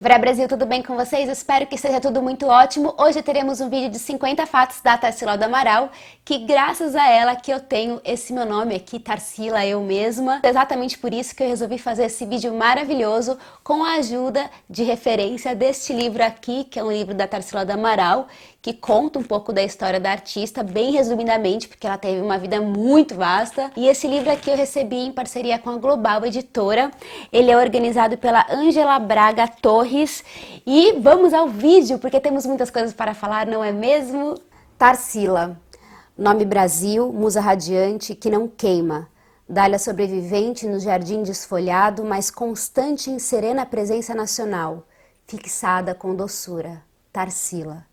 Vrá Brasil, tudo bem com vocês? Espero que esteja tudo muito ótimo. Hoje teremos um vídeo de 50 fatos da Tarsila do Amaral, que graças a ela que eu tenho esse meu nome aqui, Tarsila, eu mesma. Exatamente por isso que eu resolvi fazer esse vídeo maravilhoso com a ajuda de referência deste livro aqui, que é um livro da Tarsila do Amaral, que conta um pouco da história da artista, bem resumidamente, porque ela teve uma vida muito vasta. E esse livro aqui eu recebi em parceria com a Global Editora. Ele é organizado pela Ângela Braga Torres. E vamos ao vídeo, porque temos muitas coisas para falar, não é mesmo? Tarsila. Nome Brasil, musa radiante que não queima. Dália sobrevivente no jardim desfolhado, mas constante em serena presença nacional. Fixada com doçura. Tarsila.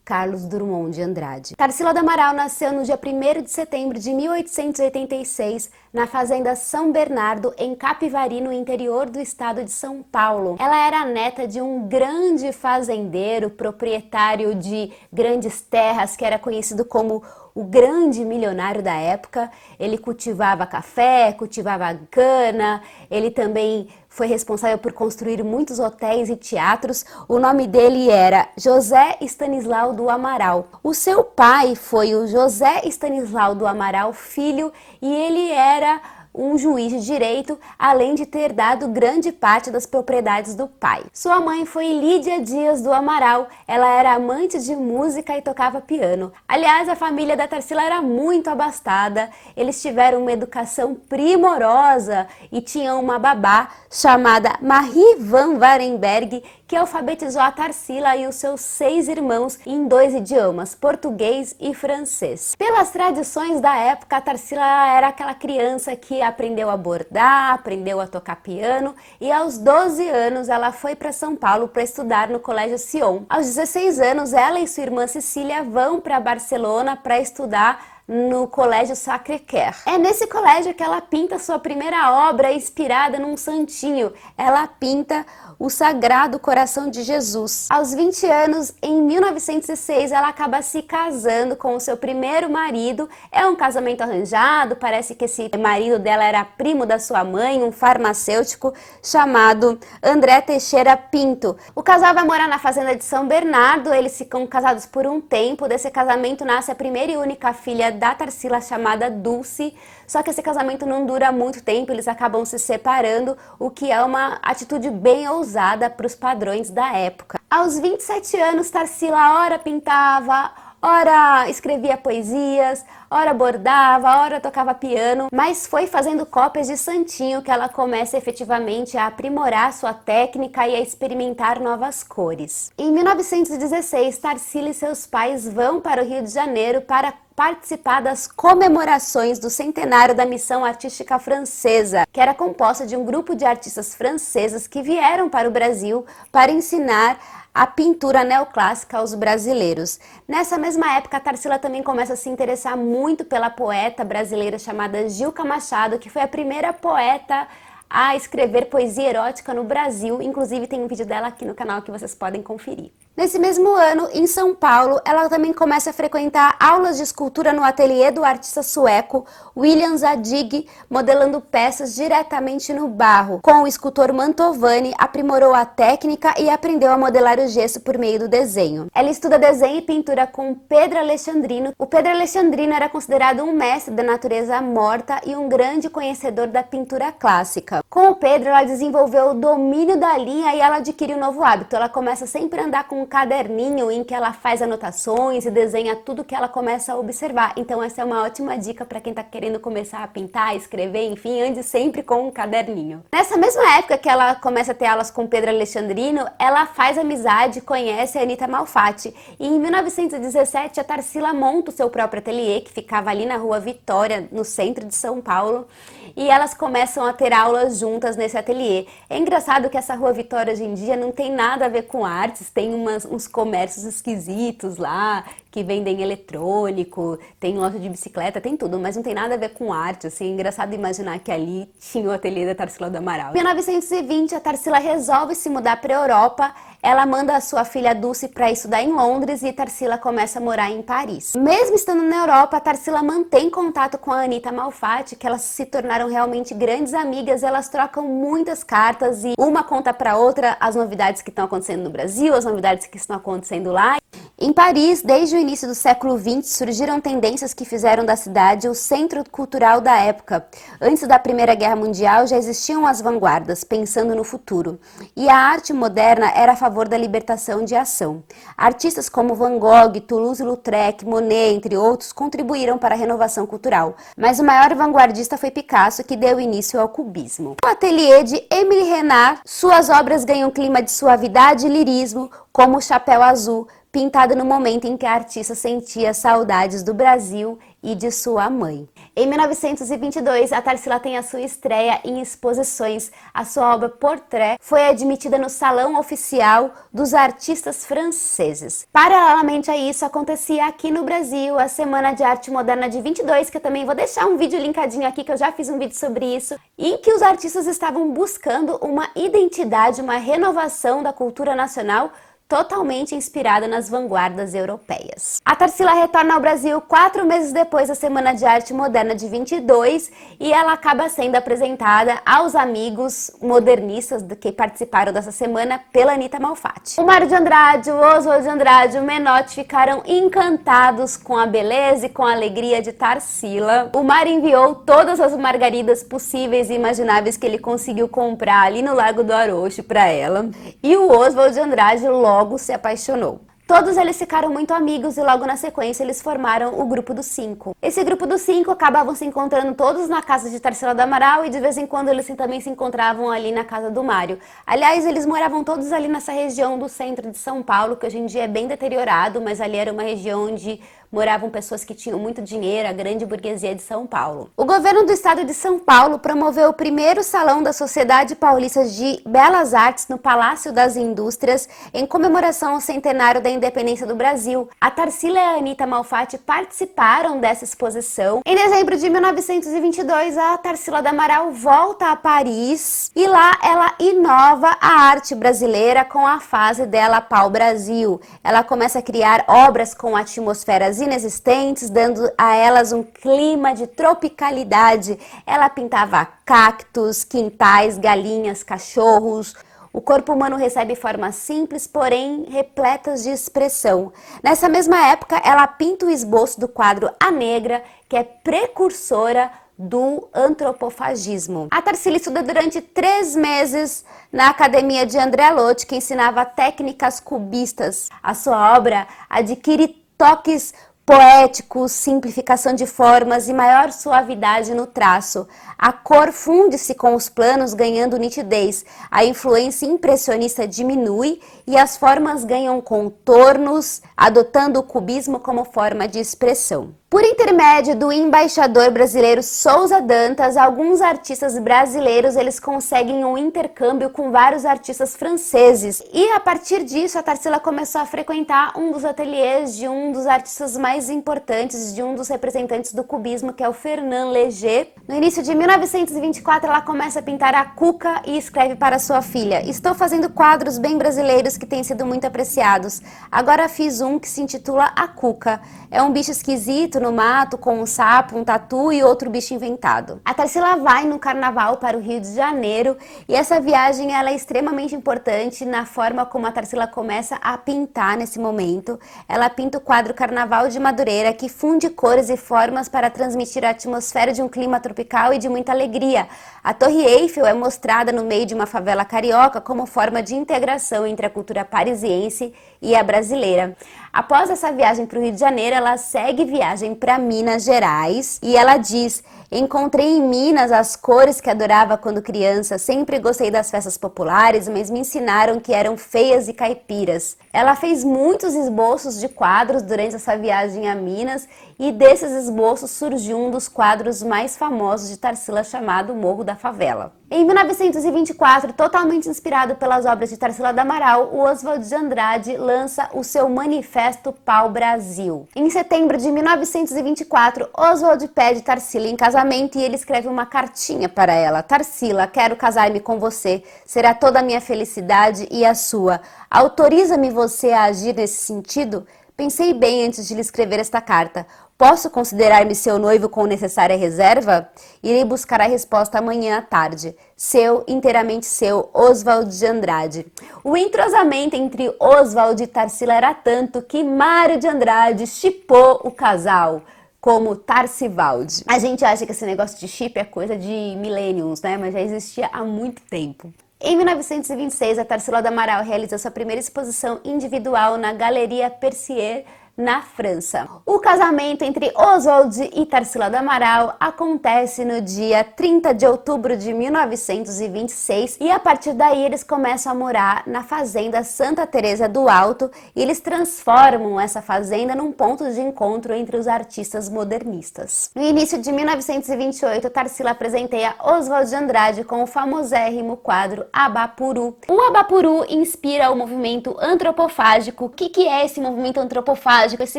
Carlos Drummond de Andrade. Tarsila do Amaral nasceu no dia 1º de setembro de 1886, na fazenda São Bernardo, em Capivari, no interior do estado de São Paulo. Ela era a neta de um grande fazendeiro, proprietário de grandes terras, que era conhecido como o grande milionário da época. Ele cultivava café, cultivava cana, ele também foi responsável por construir muitos hotéis e teatros. O nome dele era José Stanislau do Amaral. O seu pai foi o José Stanislau do Amaral Filho e ele era um juiz de direito, além de ter dado grande parte das propriedades do pai. Sua mãe foi Lídia Dias do Amaral. Ela era amante de música e tocava piano. Aliás, a família da Tarsila era muito abastada. Eles tiveram uma educação primorosa e tinham uma babá chamada Marie van Warenberg, que alfabetizou a Tarsila e os seus 6 irmãos em 2 idiomas, português e francês. Pelas tradições da época, a Tarsila era aquela criança que aprendeu a bordar, aprendeu a tocar piano e aos 12 anos ela foi para São Paulo para estudar no Colégio Sion. Aos 16 anos, ela e sua irmã Cecília vão para Barcelona para estudar no Colégio Sacré-Cœur. É nesse colégio que ela pinta sua primeira obra inspirada num santinho. Ela pinta o Sagrado Coração de Jesus. Aos 20 anos, em 1906, ela acaba se casando com o seu primeiro marido. É um casamento arranjado, parece que esse marido dela era primo da sua mãe, um farmacêutico chamado André Teixeira Pinto. O casal vai morar na fazenda de São Bernardo, eles ficam casados por um tempo. Desse casamento nasce a primeira e única filha da Tarsila, chamada Dulce. Só que esse casamento não dura muito tempo, eles acabam se separando, o que é uma atitude bem ousada para os padrões da época. Aos 27 anos, Tarsila ora pintava, ora escrevia poesias, ora bordava, ora tocava piano, mas foi fazendo cópias de santinho que ela começa efetivamente a aprimorar sua técnica e a experimentar novas cores. Em 1916, Tarsila e seus pais vão para o Rio de Janeiro para participar das comemorações do centenário da Missão Artística Francesa, que era composta de um grupo de artistas francesas que vieram para o Brasil para ensinar a pintura neoclássica aos brasileiros. Nessa mesma época, a Tarsila também começa a se interessar muito pela poeta brasileira chamada Gilca Machado, que foi a primeira poeta a escrever poesia erótica no Brasil. Inclusive tem um vídeo dela aqui no canal que vocês podem conferir. Nesse mesmo ano, em São Paulo, ela também começa a frequentar aulas de escultura no ateliê do artista sueco William Zadig, modelando peças diretamente no barro. Com o escultor Mantovani, aprimorou a técnica e aprendeu a modelar o gesso por meio do desenho. Ela estuda desenho e pintura com Pedro Alexandrino. O Pedro Alexandrino era considerado um mestre da natureza morta e um grande conhecedor da pintura clássica. Com o Pedro, ela desenvolveu o domínio da linha e ela adquiriu um novo hábito. Ela começa sempre a andar com um caderninho em que ela faz anotações e desenha tudo que ela começa a observar. Então essa é uma ótima dica para quem está querendo começar a pintar, escrever, enfim, ande sempre com um caderninho. Nessa mesma época que ela começa a ter aulas com Pedro Alexandrino, ela faz amizade, conhece a Anita Malfatti. E em 1917 a Tarsila monta o seu próprio ateliê, que ficava ali na Rua Vitória, no centro de São Paulo, e elas começam a ter aulas juntas nesse ateliê. É engraçado que essa Rua Vitória hoje em dia não tem nada a ver com artes, tem uns comércios esquisitos lá, que vendem eletrônico, tem loja de bicicleta, tem tudo, mas não tem nada a ver com arte, assim. É engraçado imaginar que ali tinha o ateliê da Tarsila do Amaral. Em 1920, a Tarsila resolve se mudar para a Europa. ela manda a sua filha Dulce para estudar em Londres e Tarsila começa a morar em Paris. Mesmo estando na Europa, a Tarsila mantém contato com a Anitta Malfatti, que elas se tornaram realmente grandes amigas, elas trocam muitas cartas e uma conta para outra as novidades que estão acontecendo no Brasil, as novidades que estão acontecendo lá. Em Paris, desde o início do século XX, surgiram tendências que fizeram da cidade o centro cultural da época. Antes da Primeira Guerra Mundial já existiam as vanguardas, pensando no futuro. E a arte moderna era a favor da libertação de ação. Artistas como Van Gogh, Toulouse-Lautrec, Monet, entre outros, contribuíram para a renovação cultural. Mas o maior vanguardista foi Picasso, que deu início ao cubismo. No ateliê de Émile Renard, suas obras ganham um clima de suavidade e lirismo, como o Chapéu Azul, pintado no momento em que a artista sentia saudades do Brasil e de sua mãe. Em 1922, a Tarsila tem a sua estreia em exposições. A sua obra Portrait foi admitida no Salão Oficial dos Artistas Franceses. Paralelamente a isso, acontecia aqui no Brasil a Semana de Arte Moderna de 22, que eu também vou deixar um vídeo linkadinho aqui, que eu já fiz um vídeo sobre isso, em que os artistas estavam buscando uma identidade, uma renovação da cultura nacional, totalmente inspirada nas vanguardas europeias. A Tarsila retorna ao Brasil 4 meses depois da Semana de Arte Moderna de 22 e ela acaba sendo apresentada aos amigos modernistas que participaram dessa semana pela Anitta Malfatti. O Mário de Andrade, o Oswald de Andrade e o Menotti ficaram encantados com a beleza e com a alegria de Tarsila. O Mário enviou todas as margaridas possíveis e imagináveis que ele conseguiu comprar ali no Largo do Arouche para ela. E o Oswald de Andrade logo se apaixonou. Todos eles ficaram muito amigos e logo na sequência eles formaram o Grupo dos Cinco. Esse Grupo dos Cinco acabavam se encontrando todos na casa de Tarsila do Amaral e de vez em quando eles também se encontravam ali na casa do Mário. Aliás, eles moravam todos ali nessa região do centro de São Paulo, que hoje em dia é bem deteriorado, mas ali era uma região onde moravam pessoas que tinham muito dinheiro, a grande burguesia de São Paulo. O governo do estado de São Paulo promoveu o primeiro Salão da Sociedade Paulista de Belas Artes no Palácio das Indústrias em comemoração ao centenário da independência do Brasil. A Tarsila e a Anitta Malfatti participaram dessa exposição. Em dezembro de 1922, a Tarsila do Amaral volta a Paris e lá ela inova a arte brasileira com a fase dela Pau-Brasil. Ela começa a criar obras com atmosferas inexistentes, dando a elas um clima de tropicalidade. Ela pintava cactos, quintais, galinhas, cachorros. O corpo humano recebe formas simples, porém repletas de expressão. Nessa mesma época, ela pinta o esboço do quadro A Negra, que é precursora do antropofagismo. A Tarsila estuda durante 3 meses na academia de André Loti, que ensinava técnicas cubistas. A sua obra adquire toques poéticos, simplificação de formas e maior suavidade no traço. A cor funde-se com os planos, ganhando nitidez. A influência impressionista diminui e as formas ganham contornos, adotando o cubismo como forma de expressão. Por intermédio do embaixador brasileiro Souza Dantas, alguns artistas brasileiros eles conseguem um intercâmbio com vários artistas franceses. E a partir disso, a Tarsila começou a frequentar um dos ateliês de um dos artistas mais importantes, de um dos representantes do cubismo, que é o Fernand Léger. No início de 1924, ela começa a pintar a Cuca e escreve para sua filha: "Estou fazendo quadros bem brasileiros que têm sido muito apreciados. Agora fiz um que se intitula A Cuca. É um bicho esquisito no mato, com um sapo, um tatu e outro bicho inventado." A Tarsila vai no carnaval para o Rio de Janeiro e essa viagem ela é extremamente importante na forma como a Tarsila começa a pintar nesse momento. Ela pinta o quadro Carnaval de Madureira, que funde cores e formas para transmitir a atmosfera de um clima tropical e de muita alegria. A Torre Eiffel é mostrada no meio de uma favela carioca como forma de integração entre a cultura parisiense e a brasileira. Após essa viagem para o Rio de Janeiro, ela segue viagem para Minas Gerais e ela diz: "Encontrei em Minas as cores que adorava quando criança, sempre gostei das festas populares, mas me ensinaram que eram feias e caipiras." Ela fez muitos esboços de quadros durante essa viagem a Minas e desses esboços surgiu um dos quadros mais famosos de Tarsila chamado Morro da Favela. Em 1924, totalmente inspirado pelas obras de Tarsila do Amaral, o Oswald de Andrade lança o seu Manifesto Pau-Brasil. Em setembro de 1924, Oswald pede Tarsila em casamento e ele escreve uma cartinha para ela. Tarsila, quero casar-me com você, será toda a minha felicidade e a sua. Autoriza-me você a agir nesse sentido? Pensei bem antes de lhe escrever esta carta. Posso considerar-me seu noivo com necessária reserva? Irei buscar a resposta amanhã à tarde. Seu, inteiramente seu, Oswald de Andrade. O entrosamento entre Oswald e Tarsila era tanto que Mário de Andrade chipou o casal como Tarcivaldi. A gente acha que esse negócio de chip é coisa de millenniums, né? Mas já existia há muito tempo. Em 1926, a Tarsila do Amaral realiza sua primeira exposição individual na Galeria Percier, na França. O casamento entre Oswald e Tarsila do Amaral acontece no dia 30 de outubro de 1926 e a partir daí eles começam a morar na fazenda Santa Teresa do Alto e eles transformam essa fazenda num ponto de encontro entre os artistas modernistas. No início de 1928, Tarsila presenteia Oswald de Andrade com o famosérrimo quadro Abapuru. O Abapuru inspira o movimento antropofágico. O que é esse movimento antropofágico? Esse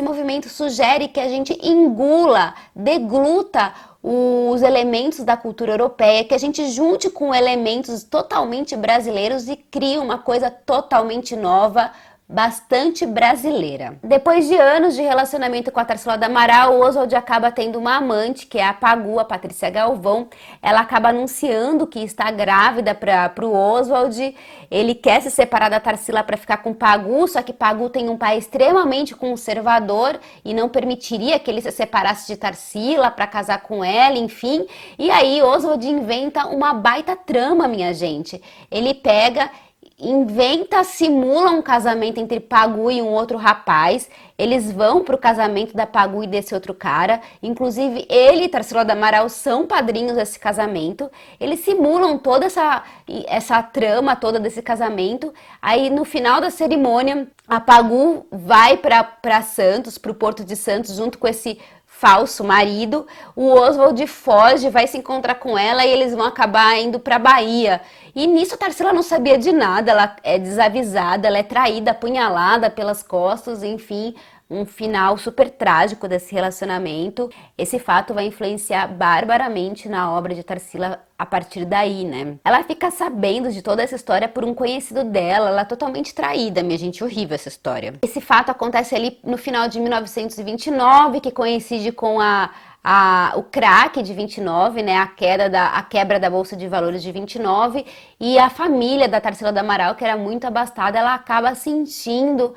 movimento sugere que a gente engula, degluta os elementos da cultura europeia, que a gente junte com elementos totalmente brasileiros e crie uma coisa totalmente nova, bastante brasileira. Depois de anos de relacionamento com a Tarsila do Amaral, o Oswald acaba tendo uma amante, que é a Pagu, a Patrícia Galvão. Ela acaba anunciando que está grávida para o Oswald. Ele quer se separar da Tarsila para ficar com Pagu, só que Pagu tem um pai extremamente conservador e não permitiria que ele se separasse de Tarsila para casar com ela, enfim. E aí Oswald inventa uma baita trama, minha gente. Ele pega, inventa, simula um casamento entre Pagu e um outro rapaz. Eles vão pro casamento da Pagu e desse outro cara. Inclusive, ele e Tarsila do Amaral são padrinhos desse casamento. Eles simulam toda essa trama toda desse casamento. Aí, no final da cerimônia, a Pagu vai para Santos, pro Porto de Santos, junto com esse falso marido. O Oswald foge, vai se encontrar com ela e eles vão acabar indo para Bahia. E nisso a Tarsila não sabia de nada, ela é desavisada, ela é traída, apunhalada pelas costas, enfim, um final super trágico desse relacionamento. Esse fato vai influenciar barbaramente na obra de Tarsila a partir daí, né? Ela fica sabendo de toda essa história por um conhecido dela, ela é totalmente traída, minha gente, horrível essa história. Esse fato acontece ali no final de 1929, que coincide com o crack de 29, né, a quebra da Bolsa de Valores de 29, e a família da Tarsila do Amaral, que era muito abastada, ela acaba sentindo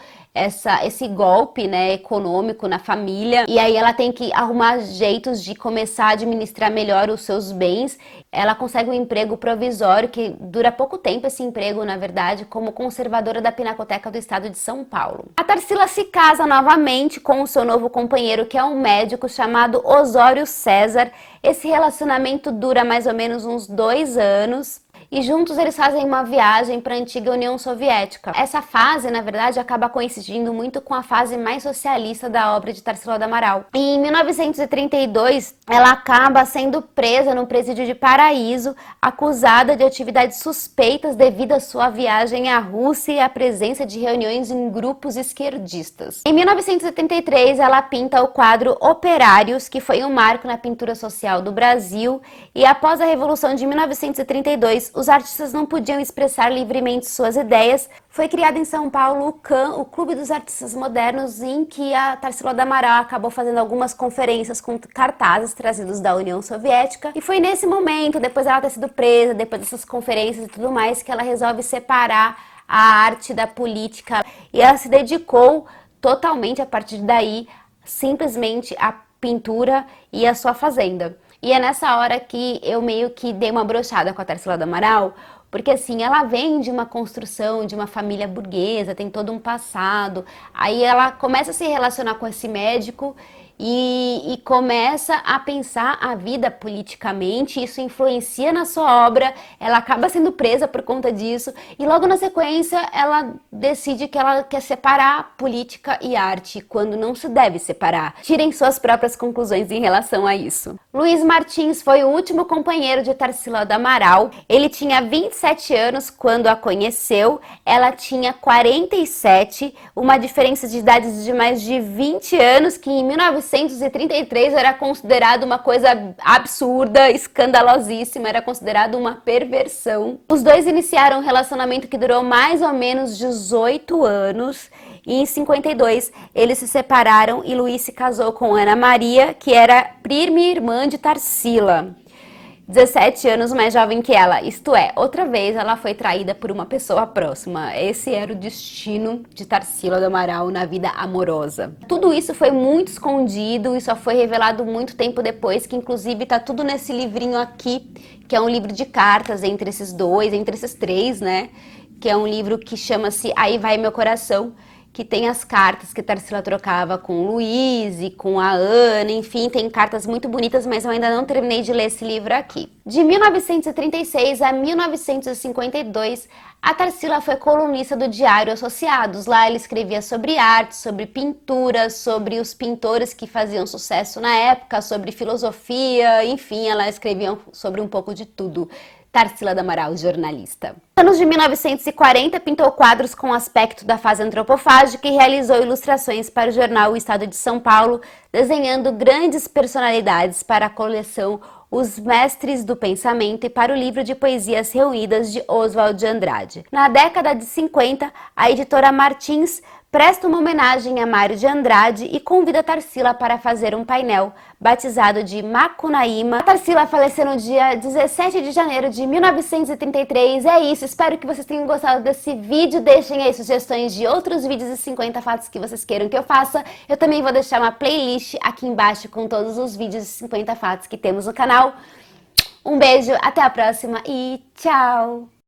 esse golpe, né, econômico na família, e aí ela tem que arrumar jeitos de começar a administrar melhor os seus bens. Ela consegue um emprego provisório, que dura pouco tempo esse emprego, na verdade, como conservadora da Pinacoteca do Estado de São Paulo. A Tarsila se casa novamente com o seu novo companheiro, que é um médico chamado Osório César. Esse relacionamento dura mais ou menos uns 2 anos. E juntos eles fazem uma viagem para a antiga União Soviética. Essa fase, na verdade, acaba coincidindo muito com a fase mais socialista da obra de Tarsila do Amaral. E em 1932, ela acaba sendo presa no presídio de Paraíso, acusada de atividades suspeitas devido à sua viagem à Rússia e à presença de reuniões em grupos esquerdistas. Em 1973, ela pinta o quadro Operários, que foi um marco na pintura social do Brasil, e após a Revolução de 1932, os artistas não podiam expressar livremente suas ideias. Foi criado em São Paulo o CAM, o Clube dos Artistas Modernos, em que a Tarsila do Amaral acabou fazendo algumas conferências com cartazes trazidos da União Soviética. E foi nesse momento, depois dela ter sido presa, depois dessas conferências e tudo mais, que ela resolve separar a arte da política. E ela se dedicou totalmente, a partir daí, simplesmente à pintura e à sua fazenda. E é nessa hora que eu meio que dei uma broxada com a Tarsila do Amaral, porque assim, ela vem de uma construção, de uma família burguesa, tem todo um passado, aí ela começa a se relacionar com esse médico e começa a pensar a vida politicamente, isso influencia na sua obra, ela acaba sendo presa por conta disso, e logo na sequência ela decide que ela quer separar política e arte, quando não se deve separar. Tirem suas próprias conclusões em relação a isso. Luiz Martins foi o último companheiro de Tarsila do Amaral, ele tinha 27 anos quando a conheceu, ela tinha 47, uma diferença de idades de mais de 20 anos, que em 1933 era considerado uma coisa absurda, escandalosíssima, era considerado uma perversão. Os dois iniciaram um relacionamento que durou mais ou menos 18 anos e em 52 eles se separaram e Luiz se casou com Ana Maria, que era prima e irmã de Tarsila. 17 anos mais jovem que ela, isto é, outra vez ela foi traída por uma pessoa próxima. Esse era o destino de Tarsila do Amaral na vida amorosa. Tudo isso foi muito escondido e só foi revelado muito tempo depois, que inclusive tá tudo nesse livrinho aqui, que é um livro de cartas entre esses dois, entre esses três, né? Que é um livro que chama-se Aí Vai Meu Coração, que tem as cartas que Tarsila trocava com o Luiz e com a Ana, enfim, tem cartas muito bonitas, mas eu ainda não terminei de ler esse livro aqui. De 1936 a 1952, a Tarsila foi colunista do Diário Associados. Lá ela escrevia sobre arte, sobre pintura, sobre os pintores que faziam sucesso na época, sobre filosofia, enfim, ela escrevia sobre um pouco de tudo. Tarsila do Amaral, jornalista. Nos anos de 1940, pintou quadros com aspecto da fase antropofágica e realizou ilustrações para o jornal O Estado de São Paulo, desenhando grandes personalidades para a coleção Os Mestres do Pensamento e para o livro de poesias reunidas de Oswald de Andrade. Na década de 50, a editora Martins presta uma homenagem a Mário de Andrade e convida Tarsila para fazer um painel batizado de Macunaíma. A Tarsila faleceu no dia 17 de janeiro de 1933. É isso, espero que vocês tenham gostado desse vídeo. Deixem aí sugestões de outros vídeos de 50 fatos que vocês queiram que eu faça. Eu também vou deixar uma playlist aqui embaixo com todos os vídeos de 50 fatos que temos no canal. Um beijo, até a próxima e tchau!